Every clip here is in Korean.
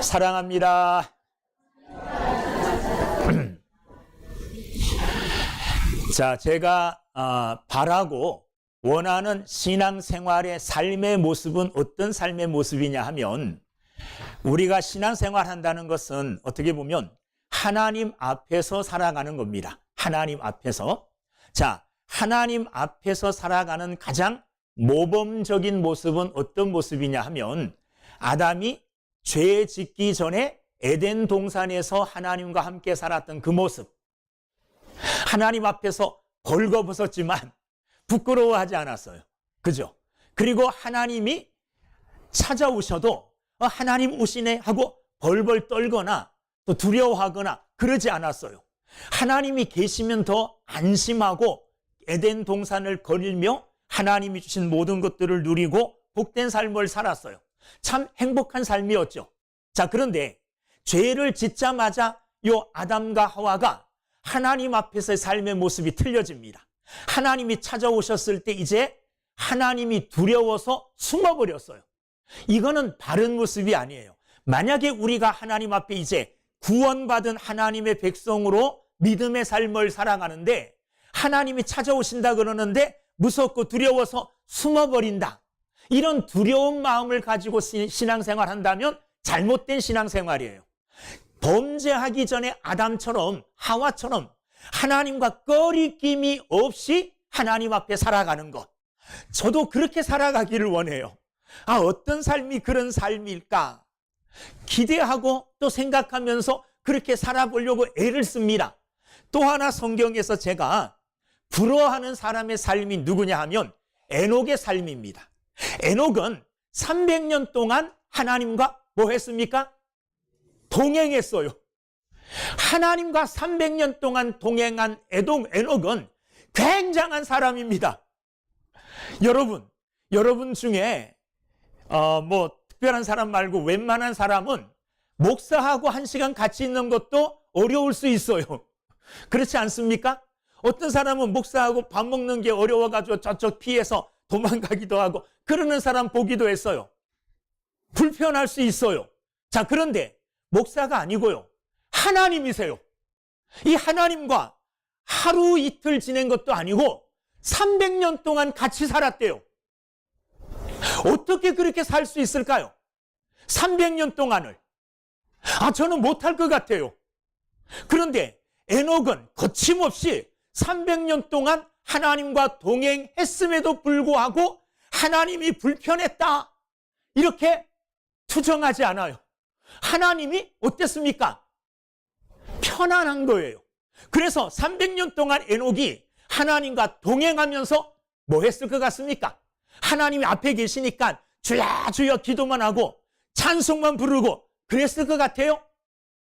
사랑합니다. 자, 제가 바라고 원하는 신앙생활의 삶의 모습은 어떤 삶의 모습이냐 하면, 우리가 신앙생활 한다는 것은 어떻게 보면 하나님 앞에서 살아가는 겁니다. 하나님 앞에서. 자, 하나님 앞에서 살아가는 가장 모범적인 모습은 어떤 모습이냐 하면, 아담이 죄 짓기 전에 에덴 동산에서 하나님과 함께 살았던 그 모습. 하나님 앞에서 벌거벗었지만 부끄러워하지 않았어요. 그죠? 그리고 하나님이 찾아오셔도 하나님 오시네 하고 벌벌 떨거나 또 두려워하거나 그러지 않았어요. 하나님이 계시면 더 안심하고 에덴 동산을 걸으며 하나님이 주신 모든 것들을 누리고 복된 삶을 살았어요. 참 행복한 삶이었죠. 자, 그런데 죄를 짓자마자 요 아담과 하와가 하나님 앞에서의 삶의 모습이 틀려집니다. 하나님이 찾아오셨을 때 이제 하나님이 두려워서 숨어버렸어요. 이거는 바른 모습이 아니에요. 만약에 우리가 하나님 앞에 이제 구원받은 하나님의 백성으로 믿음의 삶을 살아가는데, 하나님이 찾아오신다 그러는데 무섭고 두려워서 숨어버린다, 이런 두려운 마음을 가지고 신앙생활 한다면 잘못된 신앙생활이에요. 범죄하기 전에 아담처럼 하와처럼 하나님과 꺼리낌이 없이 하나님 앞에 살아가는 것, 저도 그렇게 살아가기를 원해요. 어떤 삶이 그런 삶일까 기대하고 또 생각하면서 그렇게 살아보려고 애를 씁니다. 또 하나 성경에서 제가 부러워하는 사람의 삶이 누구냐 하면 에녹의 삶입니다. 에녹은 300년 동안 하나님과 뭐 했습니까? 동행했어요. 하나님과 300년 동안 동행한 에녹은 굉장한 사람입니다. 여러분 중에 뭐 특별한 사람 말고 웬만한 사람은 목사하고 1시간 같이 있는 것도 어려울 수 있어요. 그렇지 않습니까? 어떤 사람은 목사하고 밥 먹는 게 어려워가지고 저쪽 피해서 도망가기도 하고 그러는 사람 보기도 했어요. 불편할 수 있어요. 자, 그런데 목사가 아니고요, 하나님이세요. 이 하나님과 하루 이틀 지낸 것도 아니고 300년 동안 같이 살았대요. 어떻게 그렇게 살 수 있을까요? 300년 동안을. 저는 못할 것 같아요. 그런데 에녹은 거침없이 300년 동안 하나님과 동행했음에도 불구하고 하나님이 불편했다, 이렇게 투정하지 않아요. 하나님이 어땠습니까? 편안한 거예요. 그래서 300년 동안 에녹이 하나님과 동행하면서 뭐 했을 것 같습니까? 하나님이 앞에 계시니까 주여 주여 기도만 하고 찬송만 부르고 그랬을 것 같아요?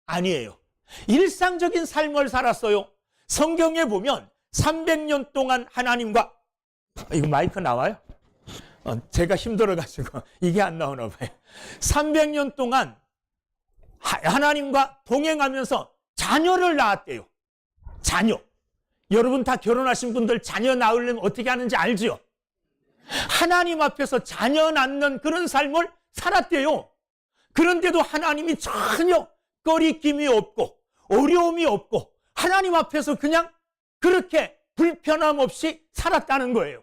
아니에요. 일상적인 삶을 살았어요. 성경에 보면 300년 동안 하나님과, 이거 마이크 나와요? 제가 힘들어가지고 이게 안 나오나 봐요. 300년 동안 하나님과 동행하면서 자녀를 낳았대요. 자녀. 여러분 다 결혼하신 분들 자녀 낳으려면 어떻게 하는지 알죠? 하나님 앞에서 자녀 낳는 그런 삶을 살았대요. 그런데도 하나님이 전혀 꺼리낌이 없고 어려움이 없고 하나님 앞에서 그냥 그렇게 불편함 없이 살았다는 거예요.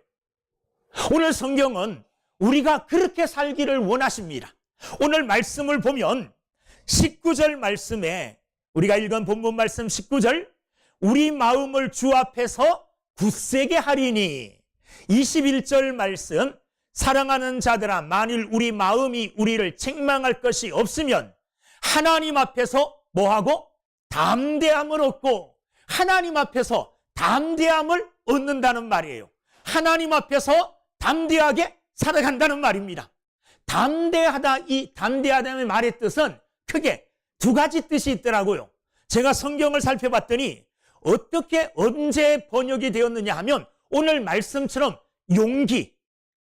오늘 성경은 우리가 그렇게 살기를 원하십니다. 오늘 말씀을 보면 19절 말씀에, 우리가 읽은 본문 말씀 19절, 우리 마음을 주 앞에서 굳세게 하리니, 21절 말씀, 사랑하는 자들아 만일 우리 마음이 우리를 책망할 것이 없으면 하나님 앞에서 뭐하고? 담대함을 얻고, 하나님 앞에서 담대함을 얻는다는 말이에요. 하나님 앞에서 담대하게 살아간다는 말입니다. 담대하다, 이 담대하다의 말의 뜻은 크게 두 가지 뜻이 있더라고요. 제가 성경을 살펴봤더니 어떻게 언제 번역이 되었느냐 하면 오늘 말씀처럼 용기,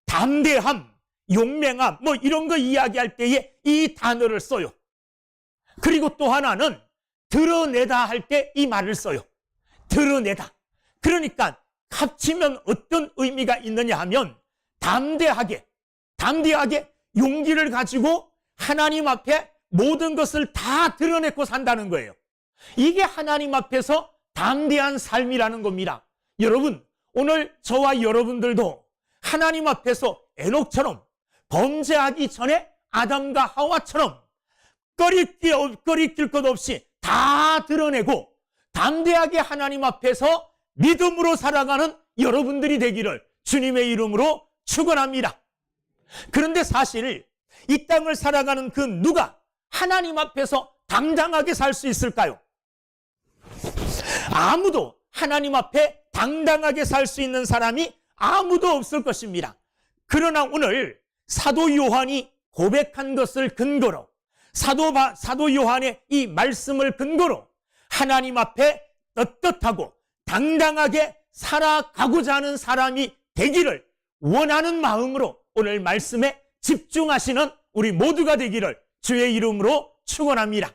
담대함, 용맹함 뭐 이런 거 이야기할 때에 이 단어를 써요. 그리고 또 하나는 드러내다 할 때 이 말을 써요. 드러내다. 그러니까 합치면 어떤 의미가 있느냐 하면 담대하게 용기를 가지고 하나님 앞에 모든 것을 다 드러내고 산다는 거예요. 이게 하나님 앞에서 담대한 삶이라는 겁니다. 여러분, 오늘 저와 여러분들도 하나님 앞에서 에녹처럼 범죄하기 전에 아담과 하와처럼 꺼리낄 것 없이 다 드러내고 담대하게 하나님 앞에서 믿음으로 살아가는 여러분들이 되기를 주님의 이름으로 축원합니다. 그런데 사실 이 땅을 살아가는 그 누가 하나님 앞에서 당당하게 살 수 있을까요? 아무도 하나님 앞에 당당하게 살 수 있는 사람이 아무도 없을 것입니다. 그러나 오늘 사도 요한이 고백한 것을 근거로 사도 요한의 이 말씀을 근거로 하나님 앞에 떳떳하고 당당하게 살아가고자 하는 사람이 되기를 원하는 마음으로 오늘 말씀에 집중하시는 우리 모두가 되기를 주의 이름으로 축원합니다.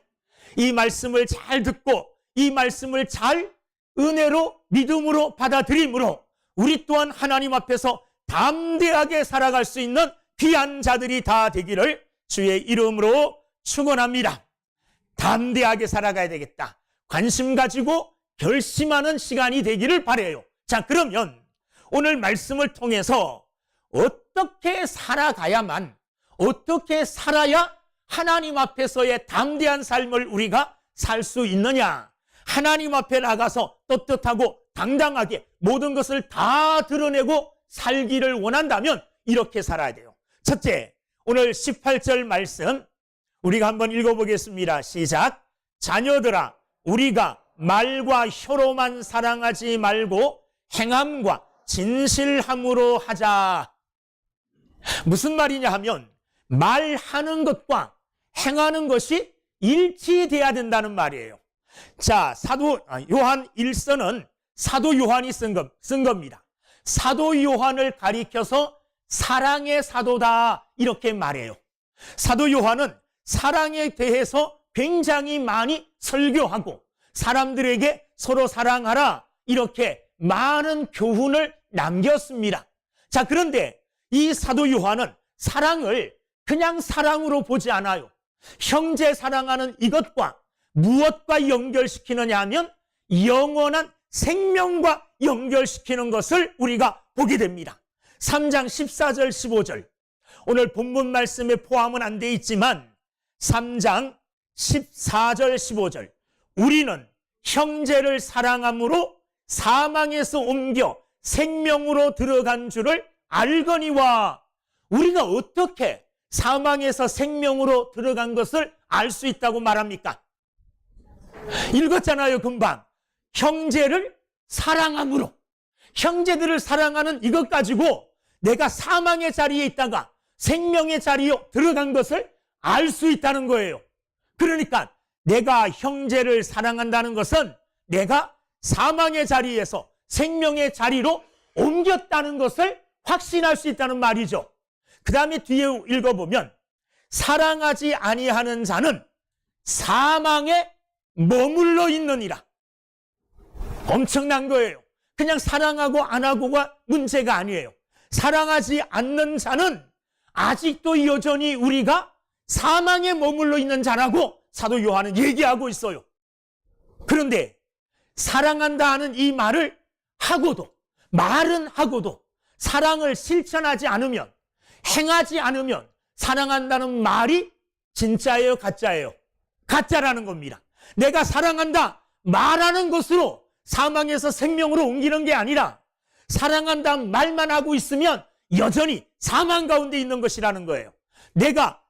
이 말씀을 잘 듣고 이 말씀을 잘 은혜로 믿음으로 받아들임으로 우리 또한 하나님 앞에서 담대하게 살아갈 수 있는 귀한 자들이 다 되기를 주의 이름으로 축원합니다. 담대하게 살아가야 되겠다. 관심 가지고 결심하는 시간이 되기를 바라요. 자, 그러면 오늘 말씀을 통해서 어떻게 살아가야만, 어떻게 살아야 하나님 앞에서의 담대한 삶을 우리가 살 수 있느냐? 하나님 앞에 나가서 떳떳하고 당당하게 모든 것을 다 드러내고 살기를 원한다면 이렇게 살아야 돼요. 첫째, 오늘 18절 말씀 우리가 한번 읽어보겠습니다. 시작. 자녀들아, 우리가 말과 혀로만 사랑하지 말고 행함과 진실함으로 하자. 무슨 말이냐 하면 말하는 것과 행하는 것이 일치돼야 된다는 말이에요. 자, 요한 1서는 사도 요한이 쓴 겁니다. 사도 요한을 가리켜서 사랑의 사도다 이렇게 말해요. 사도 요한은 사랑에 대해서 굉장히 많이 설교하고 사람들에게 서로 사랑하라 이렇게 많은 교훈을 남겼습니다. 자, 그런데 이 사도 요한은 사랑을 그냥 사랑으로 보지 않아요. 형제 사랑하는 이것과 무엇과 연결시키느냐 하면 영원한 생명과 연결시키는 것을 우리가 보게 됩니다. 3장 14절 15절 오늘 본문 말씀에 포함은 안 돼 있지만 3장 14절 15절 우리는 형제를 사랑함으로 사망에서 옮겨 생명으로 들어간 줄을 알거니와. 우리가 어떻게 사망에서 생명으로 들어간 것을 알 수 있다고 말합니까? 읽었잖아요, 금방. 형제를 사랑함으로. 형제들을 사랑하는 이것 가지고 내가 사망의 자리에 있다가 생명의 자리에 들어간 것을 알 수 있다는 거예요. 그러니까 내가 형제를 사랑한다는 것은 내가 사망의 자리에서 생명의 자리로 옮겼다는 것을 확신할 수 있다는 말이죠. 그 다음에 뒤에 읽어보면 사랑하지 아니하는 자는 사망에 머물러 있느니라. 엄청난 거예요. 그냥 사랑하고 안 하고가 문제가 아니에요. 사랑하지 않는 자는 아직도 여전히 우리가 사망에 머물러 있는 자라고 사도 요한은 얘기하고 있어요. 그런데 사랑한다 하는 이 말을 하고도, 말은 하고도 사랑을 실천하지 않으면, 행하지 않으면 사랑한다는 말이 진짜예요, 가짜예요? 가짜라는 겁니다. 내가 사랑한다 말하는 것으로 사망에서 생명으로 옮기는 게 아니라 사랑한다 말만 하고 있으면 여전히 사망 가운데 있는 것이라는 거예요. 내가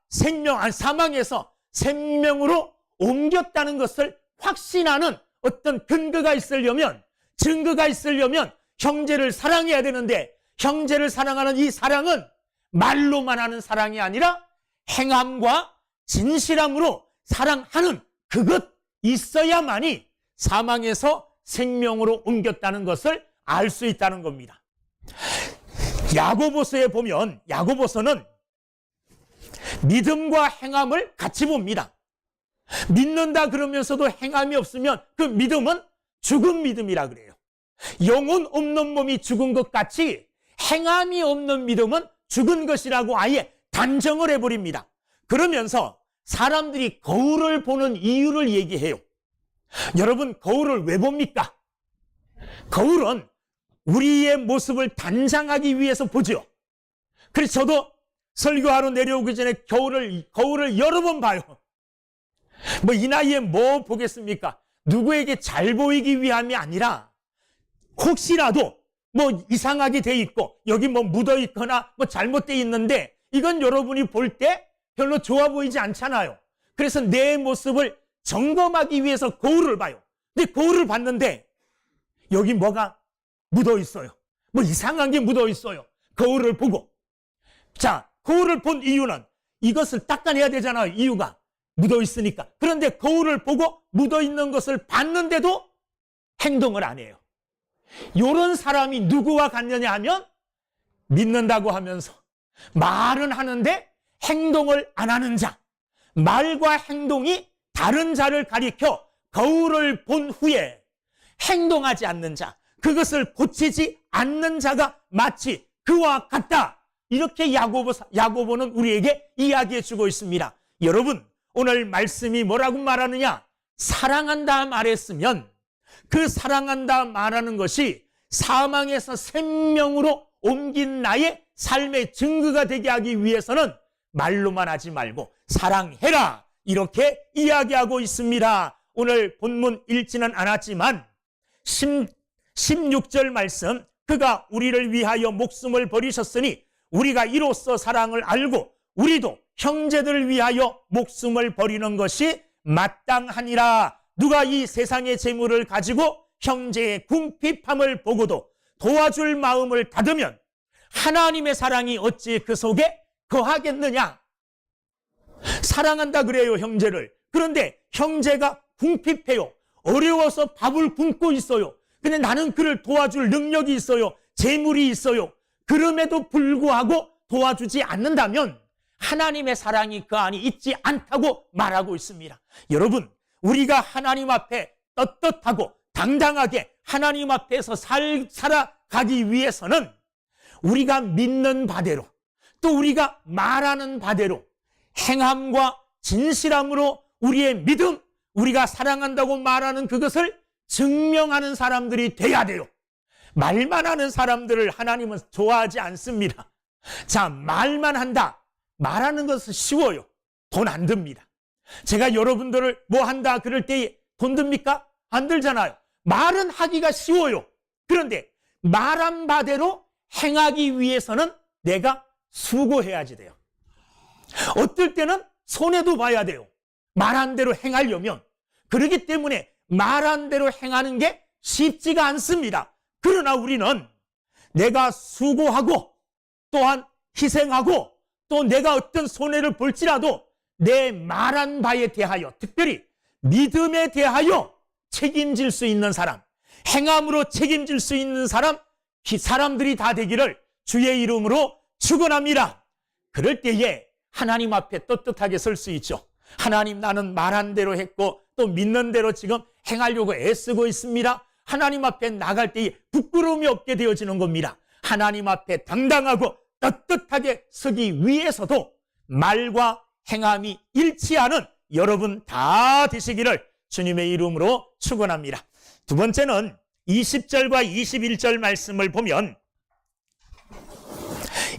사망에서 생명으로 옮겼다는 것을 확신하는 어떤 근거가 있으려면, 증거가 있으려면 형제를 사랑해야 되는데, 형제를 사랑하는 이 사랑은 말로만 하는 사랑이 아니라 행함과 진실함으로 사랑하는 그것 있어야만이 사망에서 생명으로 옮겼다는 것을 알 수 있다는 겁니다. 야고보서에 보면 야고보서는 믿음과 행함을 같이 봅니다. 믿는다 그러면서도 행함이 없으면 그 믿음은 죽은 믿음이라 그래요. 영혼 없는 몸이 죽은 것 같이 행함이 없는 믿음은 죽은 것이라고 아예 단정을 해버립니다. 그러면서 사람들이 거울을 보는 이유를 얘기해요. 여러분, 거울을 왜 봅니까? 거울은 우리의 모습을 단장하기 위해서 보죠. 그래서 저도 설교하러 내려오기 전에 거울을 여러 번 봐요. 뭐 이 나이에 뭐 보겠습니까? 누구에게 잘 보이기 위함이 아니라 혹시라도 뭐 이상하게 돼 있고 여기 뭐 묻어 있거나 뭐 잘못돼 있는데 이건 여러분이 볼 때 별로 좋아 보이지 않잖아요. 그래서 내 모습을 점검하기 위해서 거울을 봐요. 근데 거울을 봤는데 여기 뭐가 묻어 있어요. 뭐 이상한 게 묻어 있어요. 거울을 보고. 자, 거울을 본 이유는 이것을 닦아내야 되잖아요. 이유가 묻어 있으니까. 그런데 거울을 보고 묻어 있는 것을 봤는데도 행동을 안 해요. 이런 사람이 누구와 같느냐 하면 믿는다고 하면서 말은 하는데 행동을 안 하는 자. 말과 행동이 다른 자를 가리켜 거울을 본 후에 행동하지 않는 자, 그것을 고치지 않는 자가 마치 그와 같다. 이렇게 야고보는 우리에게 이야기해 주고 있습니다. 여러분, 오늘 말씀이 뭐라고 말하느냐? 사랑한다 말했으면 그 사랑한다 말하는 것이 사망에서 생명으로 옮긴 나의 삶의 증거가 되게 하기 위해서는 말로만 하지 말고 사랑해라, 이렇게 이야기하고 있습니다. 오늘 본문 읽지는 않았지만 16절 말씀, 그가 우리를 위하여 목숨을 버리셨으니 우리가 이로써 사랑을 알고 우리도 형제들을 위하여 목숨을 버리는 것이 마땅하니라. 누가 이 세상의 재물을 가지고 형제의 궁핍함을 보고도 도와줄 마음을 닫으면 하나님의 사랑이 어찌 그 속에 거하겠느냐? 사랑한다 그래요, 형제를. 그런데 형제가 궁핍해요. 어려워서 밥을 굶고 있어요. 근데 나는 그를 도와줄 능력이 있어요. 재물이 있어요. 그럼에도 불구하고 도와주지 않는다면 하나님의 사랑이 그 안에 있지 않다고 말하고 있습니다. 여러분, 우리가 하나님 앞에 떳떳하고 당당하게 하나님 앞에서 살아가기 위해서는 우리가 믿는 바대로, 또 우리가 말하는 바대로 행함과 진실함으로 우리의 믿음, 우리가 사랑한다고 말하는 그것을 증명하는 사람들이 돼야 돼요. 말만 하는 사람들을 하나님은 좋아하지 않습니다. 자, 말만 한다. 말하는 것은 쉬워요. 돈 안 듭니다. 제가 여러분들을 뭐 한다 그럴 때 돈 듭니까? 안 들잖아요. 말은 하기가 쉬워요. 그런데 말한 바대로 행하기 위해서는 내가 수고해야지 돼요. 어떨 때는 손해도 봐야 돼요. 말한 대로 행하려면. 그렇기 때문에 말한 대로 행하는 게 쉽지가 않습니다. 그러나 우리는 내가 수고하고 또한 희생하고 또 내가 어떤 손해를 볼지라도 내 말한 바에 대하여, 특별히 믿음에 대하여 책임질 수 있는 사람, 행함으로 책임질 수 있는 사람들이 다 되기를 주의 이름으로 축원합니다. 그럴 때에 하나님 앞에 떳떳하게 설 수 있죠. 하나님, 나는 말한 대로 했고 또 믿는 대로 지금 행하려고 애쓰고 있습니다. 하나님 앞에 나갈 때에 부끄러움이 없게 되어지는 겁니다. 하나님 앞에 당당하고 떳떳하게 서기 위해서도 말과 행함이 일치하는 여러분 다 되시기를 주님의 이름으로 축원합니다. 두 번째는 20절과 21절 말씀을 보면,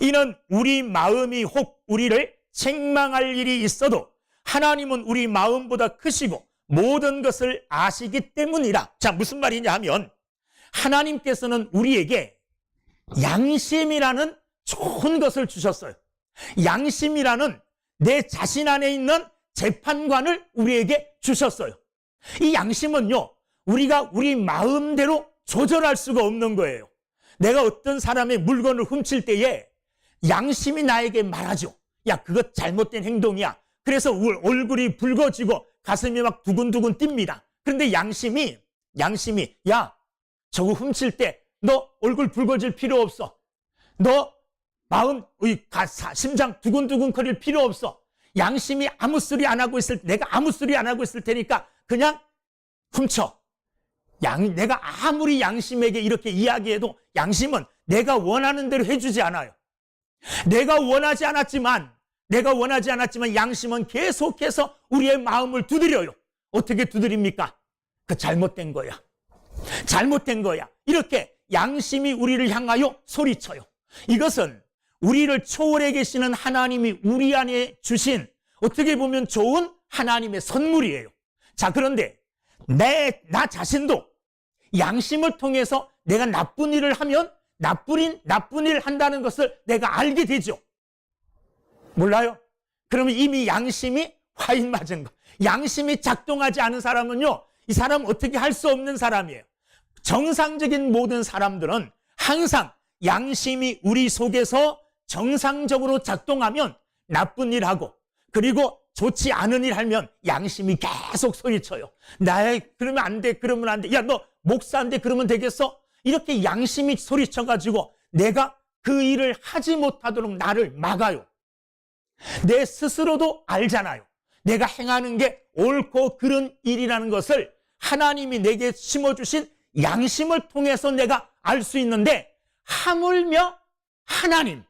이는 우리 마음이 혹 우리를 책망할 일이 있어도 하나님은 우리 마음보다 크시고 모든 것을 아시기 때문이라. 자, 무슨 말이냐 하면 하나님께서는 우리에게 양심이라는 좋은 것을 주셨어요. 양심이라는 내 자신 안에 있는 재판관을 우리에게 주셨어요. 이 양심은요, 우리가 우리 마음대로 조절할 수가 없는 거예요. 내가 어떤 사람의 물건을 훔칠 때에 양심이 나에게 말하죠. 야, 그거 잘못된 행동이야. 그래서 얼굴이 붉어지고 가슴이 막 두근두근 뜁니다. 그런데 양심이 야, 저거 훔칠 때 너 얼굴 붉어질 필요 없어. 너 심장 두근두근 거릴 필요 없어. 양심이 아무 소리 안 하고 내가 아무 소리 안 하고 있을 테니까 그냥 훔쳐. 내가 아무리 양심에게 이렇게 이야기해도 양심은 내가 원하는 대로 해주지 않아요. 내가 원하지 않았지만 내가 원하지 않았지만 양심은 계속해서 우리의 마음을 두드려요. 어떻게 두드립니까? 그 잘못된 거야. 잘못된 거야. 이렇게 양심이 우리를 향하여 소리쳐요. 이것은 우리를 초월해 계시는 하나님이 우리 안에 주신 어떻게 보면 좋은 하나님의 선물이에요. 자, 그런데 나 자신도 양심을 통해서 내가 나쁜 일을 하면 나쁜 일을 한다는 것을 내가 알게 되죠. 몰라요? 그러면 이미 양심이 화인 맞은 거. 양심이 작동하지 않은 사람은요, 이 사람은 어떻게 할 수 없는 사람이에요. 정상적인 모든 사람들은 항상 양심이 우리 속에서 정상적으로 작동하면 나쁜 일 하고, 그리고 좋지 않은 일 하면 양심이 계속 소리쳐요. 그러면 안 돼, 그러면 안 돼. 야, 너 목사인데 그러면 되겠어? 이렇게 양심이 소리쳐가지고 내가 그 일을 하지 못하도록 나를 막아요. 내 스스로도 알잖아요. 내가 행하는 게 옳고 그른 일이라는 것을 하나님이 내게 심어주신 양심을 통해서 내가 알 수 있는데, 하물며 하나님은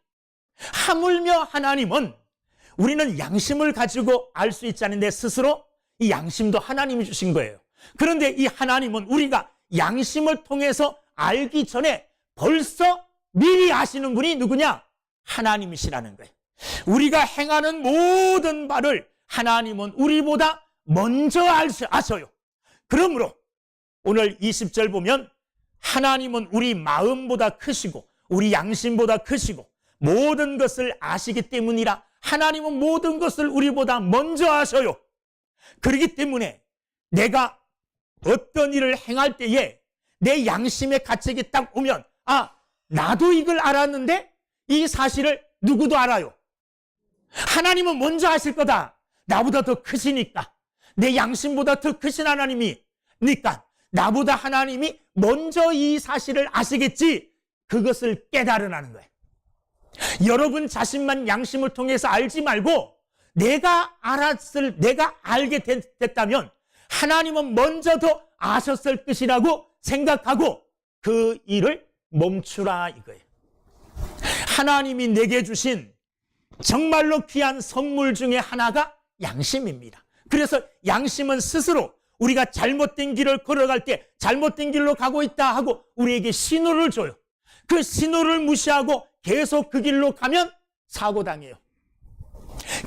우리는 양심을 가지고 알 수 있지 않은데 스스로 이 양심도 하나님이 주신 거예요. 그런데 이 하나님은 우리가 양심을 통해서 알기 전에 벌써 미리 아시는 분이 누구냐? 하나님이시라는 거예요. 우리가 행하는 모든 바를 하나님은 우리보다 먼저 아셔요. 그러므로 오늘 20절 보면 하나님은 우리 마음보다 크시고 우리 양심보다 크시고 모든 것을 아시기 때문이라 하나님은 모든 것을 우리보다 먼저 아셔요. 그렇기 때문에 내가 어떤 일을 행할 때에 내 양심의 가책이 딱 오면, 나도 이걸 알았는데 이 사실을 누구도 알아요. 하나님은 먼저 아실 거다. 나보다 더 크시니까. 내 양심보다 더 크신 하나님이니까 나보다 하나님이 먼저 이 사실을 아시겠지. 그것을 깨달으라는 거예요. 여러분 자신만 양심을 통해서 알지 말고 내가 알게 됐다면 하나님은 먼저 더 아셨을 것이라고 생각하고 그 일을 멈추라 이거예요. 하나님이 내게 주신 정말로 귀한 선물 중에 하나가 양심입니다. 그래서 양심은 스스로 우리가 잘못된 길을 걸어갈 때 잘못된 길로 가고 있다 하고 우리에게 신호를 줘요. 그 신호를 무시하고 계속 그 길로 가면 사고당해요.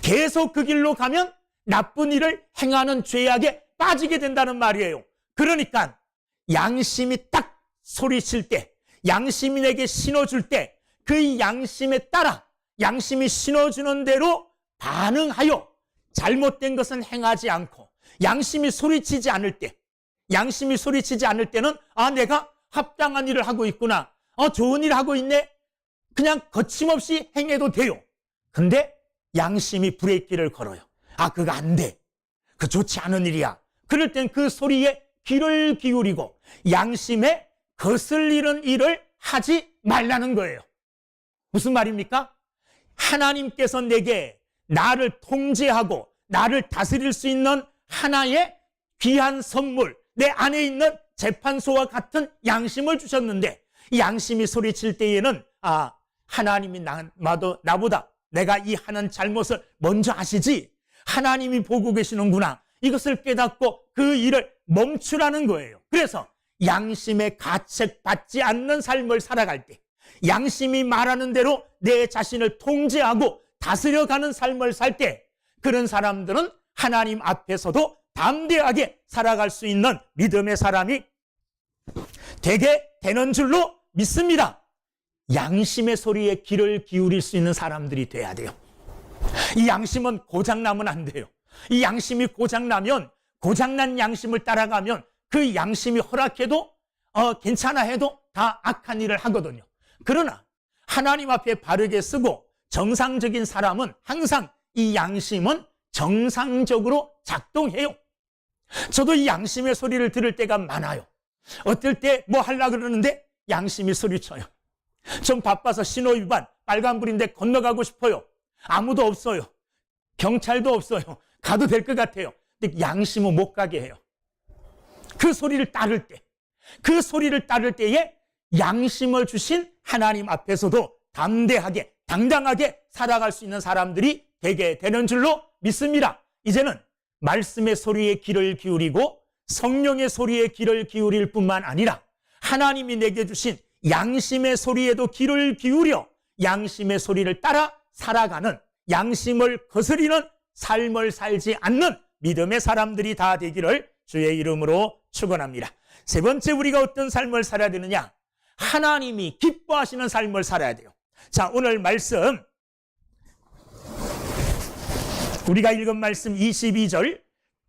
계속 그 길로 가면 나쁜 일을 행하는 죄악에 빠지게 된다는 말이에요. 그러니까 양심이 딱 소리칠 때, 양심이 내게 신호 줄 때 그 양심에 따라 양심이 신호 주는 대로 반응하여 잘못된 것은 행하지 않고 양심이 소리치지 않을 때는 내가 합당한 일을 하고 있구나. 좋은 일을 하고 있네. 그냥 거침없이 행해도 돼요. 근데 양심이 브레이크를 걸어요. 그거 안 돼. 그 좋지 않은 일이야. 그럴 땐 그 소리에 귀를 기울이고 양심에 거슬리는 일을 하지 말라는 거예요. 무슨 말입니까? 하나님께서 내게 나를 통제하고 나를 다스릴 수 있는 하나의 귀한 선물, 내 안에 있는 재판소와 같은 양심을 주셨는데 이 양심이 소리칠 때에는 하나님이 나보다 내가 이 하는 잘못을 먼저 아시지, 하나님이 보고 계시는구나, 이것을 깨닫고 그 일을 멈추라는 거예요. 그래서 양심에 가책받지 않는 삶을 살아갈 때, 양심이 말하는 대로 내 자신을 통제하고 다스려가는 삶을 살 때 그런 사람들은 하나님 앞에서도 담대하게 살아갈 수 있는 믿음의 사람이 되게 되는 줄로 믿습니다. 양심의 소리에 귀를 기울일 수 있는 사람들이 돼야 돼요. 이 양심은 고장나면 안 돼요. 이 양심이 고장나면, 고장난 양심을 따라가면 그 양심이 허락해도 괜찮아 해도 다 악한 일을 하거든요. 그러나 하나님 앞에 바르게 쓰고 정상적인 사람은 항상 이 양심은 정상적으로 작동해요. 저도 이 양심의 소리를 들을 때가 많아요. 어떨 때 뭐 하려고 그러는데 양심이 소리쳐요. 좀 바빠서 신호위반, 빨간불인데 건너가고 싶어요. 아무도 없어요. 경찰도 없어요. 가도 될 것 같아요. 근데 양심은 못 가게 해요. 그 소리를 따를 때에 양심을 주신 하나님 앞에서도 담대하게, 당당하게 살아갈 수 있는 사람들이 되게 되는 줄로 믿습니다. 이제는 말씀의 소리에 귀를 기울이고 성령의 소리에 귀를 기울일 뿐만 아니라 하나님이 내게 주신 양심의 소리에도 귀를 기울여 양심의 소리를 따라 살아가는, 양심을 거스리는 삶을 살지 않는 믿음의 사람들이 다 되기를 주의 이름으로 축원합니다. 세 번째, 우리가 어떤 삶을 살아야 되느냐? 하나님이 기뻐하시는 삶을 살아야 돼요. 자, 오늘 말씀 우리가 읽은 말씀 22절,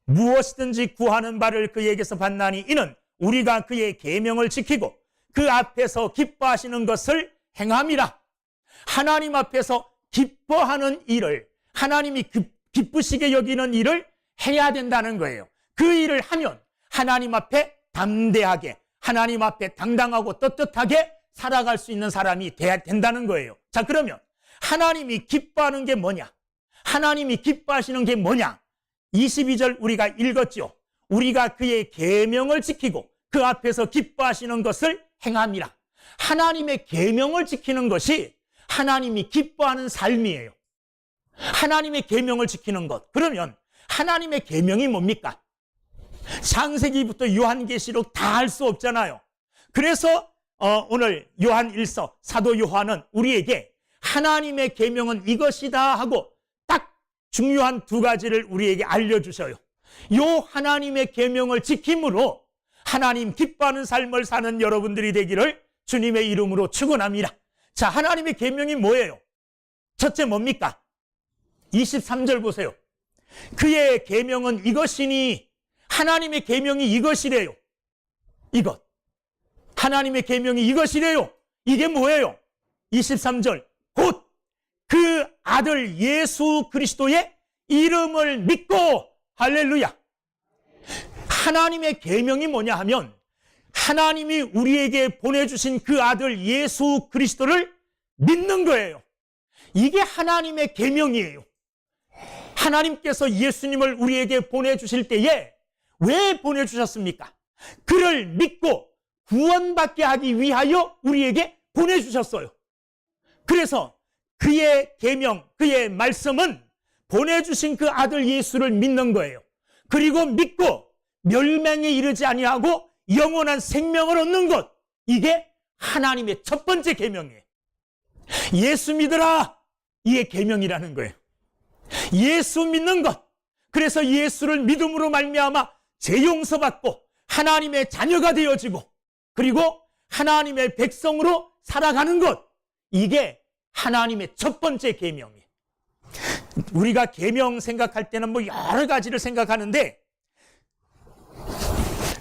무엇이든지 구하는 바를 그에게서 받나니 이는 우리가 그의 계명을 지키고 그 앞에서 기뻐하시는 것을 행함이라. 하나님 앞에서 기뻐하는 일을, 하나님이 기쁘시게 여기는 일을 해야 된다는 거예요. 그 일을 하면 하나님 앞에 담대하게, 하나님 앞에 당당하고 떳떳하게 살아갈 수 있는 사람이 돼야 된다는 거예요. 자, 그러면 하나님이 기뻐하는 게 뭐냐? 하나님이 기뻐하시는 게 뭐냐? 22절 우리가 읽었죠. 우리가 그의 계명을 지키고 그 앞에서 기뻐하시는 것을 행함이라. 하나님의 계명을 지키는 것이 하나님이 기뻐하는 삶이에요. 하나님의 계명을 지키는 것. 그러면 하나님의 계명이 뭡니까? 창세기부터 요한계시록 다 알 수 없잖아요. 그래서 오늘 요한 1서 사도 요한은 우리에게 하나님의 계명은 이것이다 하고 딱 중요한 두 가지를 우리에게 알려주셔요. 요 하나님의 계명을 지킴으로 하나님 기뻐하는 삶을 사는 여러분들이 되기를 주님의 이름으로 축원합니다. 자, 하나님의 계명이 뭐예요? 첫째 뭡니까? 23절 보세요. 그의 계명은 이것이니, 하나님의 계명이 이것이래요. 이것. 하나님의 계명이 이것이래요. 이게 뭐예요? 23절. 곧 그 아들 예수 그리스도의 이름을 믿고, 할렐루야. 하나님의 계명이 뭐냐 하면 하나님이 우리에게 보내주신 그 아들 예수 그리스도를 믿는 거예요. 이게 하나님의 계명이에요. 하나님께서 예수님을 우리에게 보내주실 때에 왜 보내주셨습니까? 그를 믿고 구원받게 하기 위하여 우리에게 보내주셨어요. 그래서 그의 계명, 그의 말씀은 보내주신 그 아들 예수를 믿는 거예요. 그리고 믿고 멸망에 이르지 아니하고 영원한 생명을 얻는 것, 이게 하나님의 첫 번째 계명이에요. 예수 믿으라, 이게 계명이라는 거예요. 예수 믿는 것. 그래서 예수를 믿음으로 말미암아 죄 용서받고 하나님의 자녀가 되어지고 그리고 하나님의 백성으로 살아가는 것, 이게 하나님의 첫 번째 계명이에요. 우리가 계명 생각할 때는 뭐 여러 가지를 생각하는데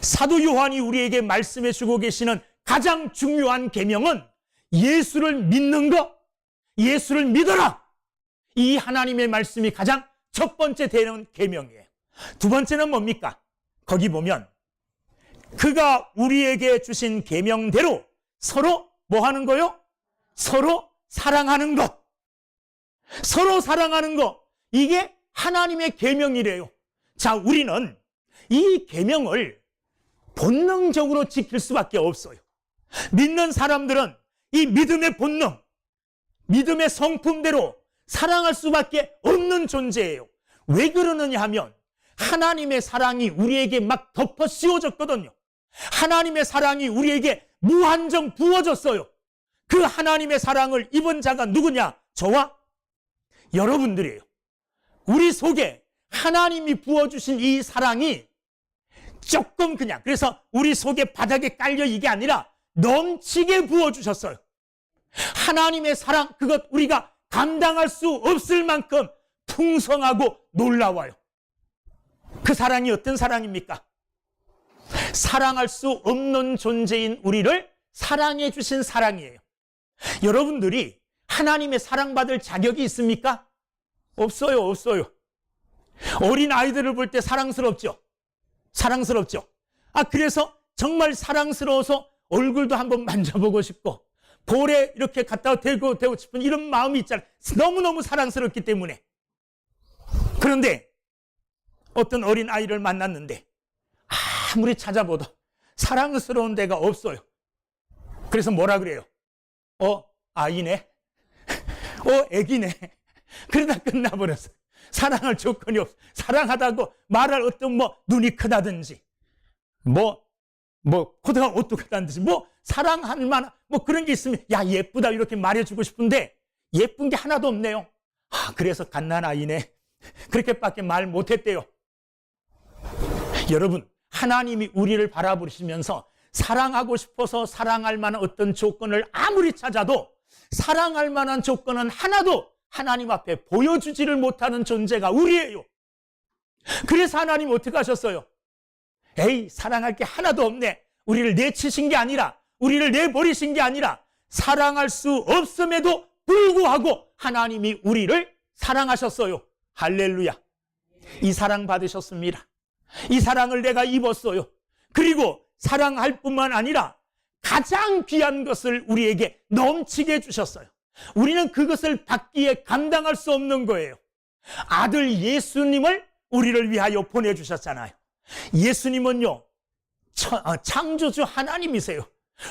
사도 요한이 우리에게 말씀해 주고 계시는 가장 중요한 계명은 예수를 믿는 것, 예수를 믿어라. 이 하나님의 말씀이 가장 첫 번째 되는 계명이에요. 두 번째는 뭡니까? 거기 보면 그가 우리에게 주신 계명대로 서로 뭐 하는 거요? 서로 사랑하는 것. 서로 사랑하는 것. 이게 하나님의 계명이래요. 자, 우리는 이 계명을 본능적으로 지킬 수밖에 없어요. 믿는 사람들은 이 믿음의 본능, 믿음의 성품대로 사랑할 수밖에 없는 존재예요. 왜 그러느냐 하면 하나님의 사랑이 우리에게 막 덮어 씌워졌거든요. 하나님의 사랑이 우리에게 무한정 부어졌어요. 그 하나님의 사랑을 입은 자가 누구냐? 저와 여러분들이에요. 우리 속에 하나님이 부어주신 이 사랑이 조금 그냥, 그래서 우리 속에 바닥에 깔려 이게 아니라 넘치게 부어주셨어요. 하나님의 사랑, 그것 우리가 감당할 수 없을 만큼 풍성하고 놀라워요. 그 사랑이 어떤 사랑입니까? 사랑할 수 없는 존재인 우리를 사랑해 주신 사랑이에요. 여러분들이 하나님의 사랑받을 자격이 있습니까? 없어요, 없어요. 어린 아이들을 볼 때 사랑스럽죠? 사랑스럽죠? 그래서 정말 사랑스러워서 얼굴도 한번 만져보고 싶고 볼에 이렇게 갖다 대고 싶은 이런 마음이 있잖아요. 너무너무 사랑스럽기 때문에. 그런데 어떤 어린 아이를 만났는데 아무리 찾아봐도 사랑스러운 데가 없어요. 그래서 뭐라 그래요? 아이네? 애기네? 그러다 끝나버렸어요. 사랑할 조건이 없어. 사랑하다고 말할 어떤 눈이 크다든지, 코드가 오뚝하다든지, 사랑할 만한, 그런 게 있으면, 야, 예쁘다, 이렇게 말해주고 싶은데, 예쁜 게 하나도 없네요. 그래서 갓난아이네. 그렇게밖에 말 못했대요. 여러분, 하나님이 우리를 바라보시면서 사랑하고 싶어서 사랑할 만한 어떤 조건을 아무리 찾아도 사랑할 만한 조건은 하나도 하나님 앞에 보여주지를 못하는 존재가 우리예요. 그래서 하나님 어떻게 하셨어요? 에이, 사랑할 게 하나도 없네. 우리를 내치신 게 아니라, 우리를 내버리신 게 아니라, 사랑할 수 없음에도 불구하고 하나님이 우리를 사랑하셨어요. 할렐루야. 이 사랑 받으셨습니다. 이 사랑을 내가 입었어요. 그리고 사랑할 뿐만 아니라 가장 귀한 것을 우리에게 넘치게 해주셨어요. 우리는 그것을 받기에 감당할 수 없는 거예요. 아들 예수님을 우리를 위하여 보내주셨잖아요. 예수님은요, 창조주 하나님이세요.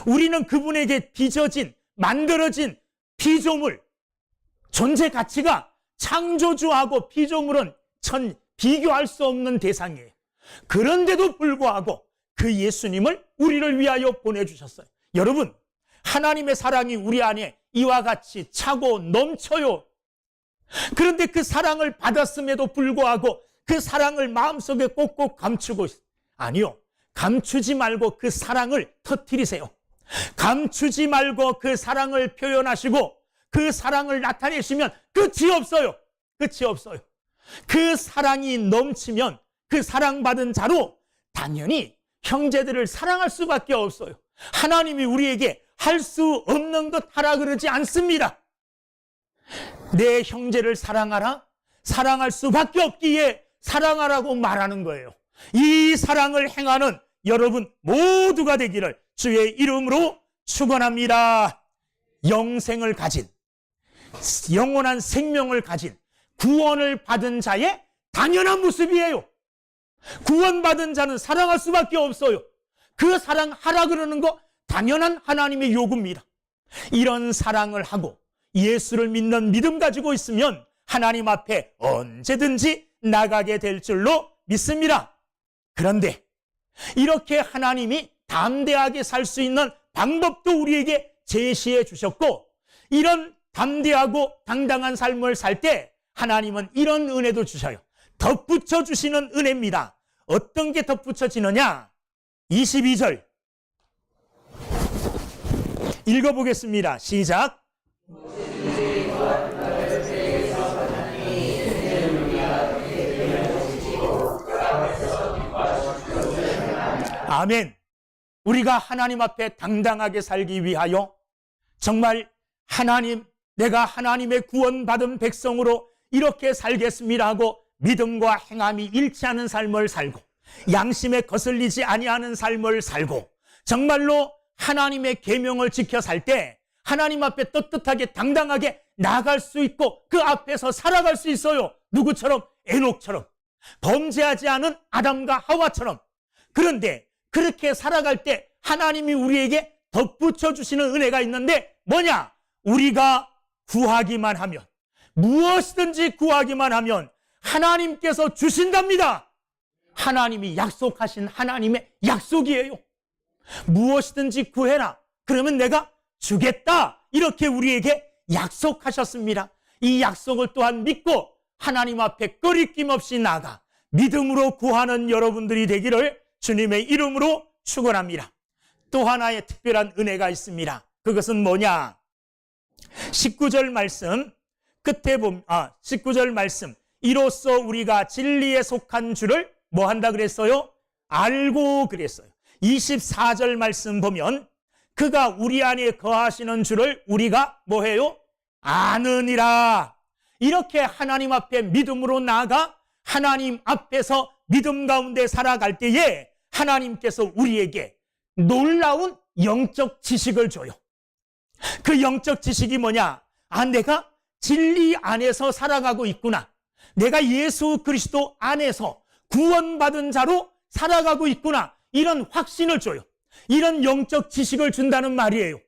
우리는 그분에게 빚어진, 만들어진 피조물, 존재 가치가 창조주하고 피조물은 비교할 수 없는 대상이에요. 그런데도 불구하고 그 예수님을 우리를 위하여 보내주셨어요. 여러분, 하나님의 사랑이 우리 안에 이와 같이 차고 넘쳐요. 그런데 그 사랑을 받았음에도 불구하고 그 사랑을 마음속에 꼭꼭 감추고 있어요. 아니요, 감추지 말고 그 사랑을 터뜨리세요. 감추지 말고 그 사랑을 표현하시고 그 사랑을 나타내시면 끝이 없어요. 끝이 없어요. 그 사랑이 넘치면 그 사랑받은 자로 당연히 형제들을 사랑할 수밖에 없어요. 하나님이 우리에게 할 수 없는 것 하라 그러지 않습니다. 내 형제를 사랑하라, 사랑할 수밖에 없기에 사랑하라고 말하는 거예요. 이 사랑을 행하는 여러분 모두가 되기를 주의 이름으로 축원합니다. 영생을 가진, 영원한 생명을 가진, 구원을 받은 자의 당연한 모습이에요. 구원받은 자는 사랑할 수밖에 없어요. 그 사랑하라 그러는 거 당연한 하나님의 요구입니다. 이런 사랑을 하고 예수를 믿는 믿음 가지고 있으면 하나님 앞에 언제든지 나가게 될 줄로 믿습니다. 그런데 이렇게 하나님이 담대하게 살 수 있는 방법도 우리에게 제시해 주셨고, 이런 담대하고 당당한 삶을 살 때 하나님은 이런 은혜도 주셔요. 덧붙여 주시는 은혜입니다. 어떤 게 덧붙여지느냐? 22절 읽어보겠습니다. 시작. 아멘. 우리가 하나님 앞에 당당하게 살기 위하여 정말 내가 하나님의 구원받은 백성으로 이렇게 살겠습니다 하고 믿음과 행함이 일치하는 삶을 살고, 양심에 거슬리지 아니하는 삶을 살고, 정말로 하나님의 계명을 지켜 살 때 하나님 앞에 떳떳하게 당당하게 나아갈 수 있고 그 앞에서 살아갈 수 있어요. 누구처럼? 에녹처럼, 범죄하지 않은 아담과 하와처럼. 그런데 그렇게 살아갈 때 하나님이 우리에게 덧붙여 주시는 은혜가 있는데 뭐냐? 우리가 구하기만 하면, 무엇이든지 구하기만 하면 하나님께서 주신답니다. 하나님이 약속하신 하나님의 약속이에요. 무엇이든지 구해라, 그러면 내가 주겠다, 이렇게 우리에게 약속하셨습니다. 이 약속을 또한 믿고 하나님 앞에 꺼리낌 없이 나가 믿음으로 구하는 여러분들이 되기를 주님의 이름으로 축원합니다. 또 하나의 특별한 은혜가 있습니다. 그것은 뭐냐? 19절 말씀 끝에 보면 19절 말씀, 이로써 우리가 진리에 속한 줄을 뭐 한다 그랬어요? 알고 그랬어요. 24절 말씀 보면 그가 우리 안에 거하시는 줄을 우리가 뭐 해요? 아느니라. 이렇게 하나님 앞에 믿음으로 나아가 하나님 앞에서 믿음 가운데 살아갈 때에 하나님께서 우리에게 놀라운 영적 지식을 줘요. 그 영적 지식이 뭐냐? 내가 진리 안에서 살아가고 있구나. 내가 예수 그리스도 안에서 구원받은 자로 살아가고 있구나. 이런 확신을 줘요. 이런 영적 지식을 준다는 말이에요.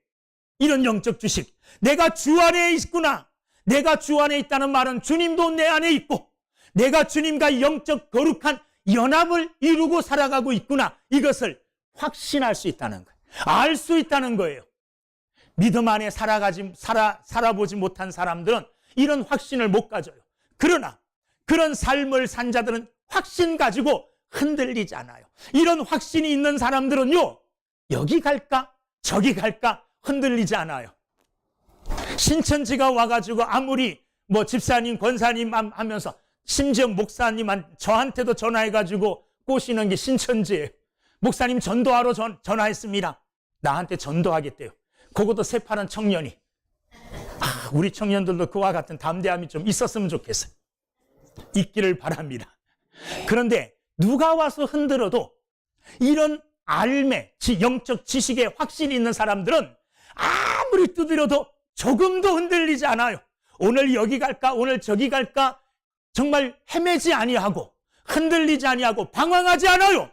이런 영적 지식. 내가 주 안에 있구나. 내가 주 안에 있다는 말은 주님도 내 안에 있고 내가 주님과 영적 거룩한 연합을 이루고 살아가고 있구나. 이것을 확신할 수 있다는 거예요. 알 수 있다는 거예요. 믿음 안에 살아보지 못한 사람들은 이런 확신을 못 가져요. 그러나 그런 삶을 산 자들은 확신 가지고 흔들리지 않아요. 이런 확신이 있는 사람들은요, 여기 갈까 저기 갈까 흔들리지 않아요. 신천지가 와가지고 아무리 뭐 집사님 권사님 하면서 심지어 목사님한 저한테도 전화해가지고 꼬시는 게 신천지예요. 목사님 전도하러 전화했습니다. 나한테 전도하겠대요. 그것도 새파란 청년이. 우리 청년들도 그와 같은 담대함이 좀 있었으면 좋겠어요. 있기를 바랍니다. 그런데 누가 와서 흔들어도 이런 알매, 영적 지식에 확신이 있는 사람들은 아무리 두드려도 조금도 흔들리지 않아요. 오늘 여기 갈까 오늘 저기 갈까 정말 헤매지 아니하고 흔들리지 아니하고 방황하지 않아요.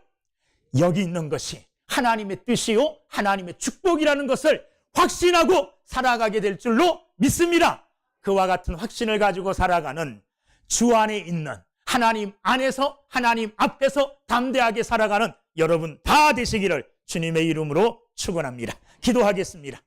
여기 있는 것이 하나님의 뜻이요 하나님의 축복이라는 것을 확신하고 살아가게 될 줄로 믿습니다. 그와 같은 확신을 가지고 살아가는 주 안에 있는 하나님 안에서 하나님 앞에서 담대하게 살아가는 여러분 다 되시기를 주님의 이름으로 축원합니다. 기도하겠습니다.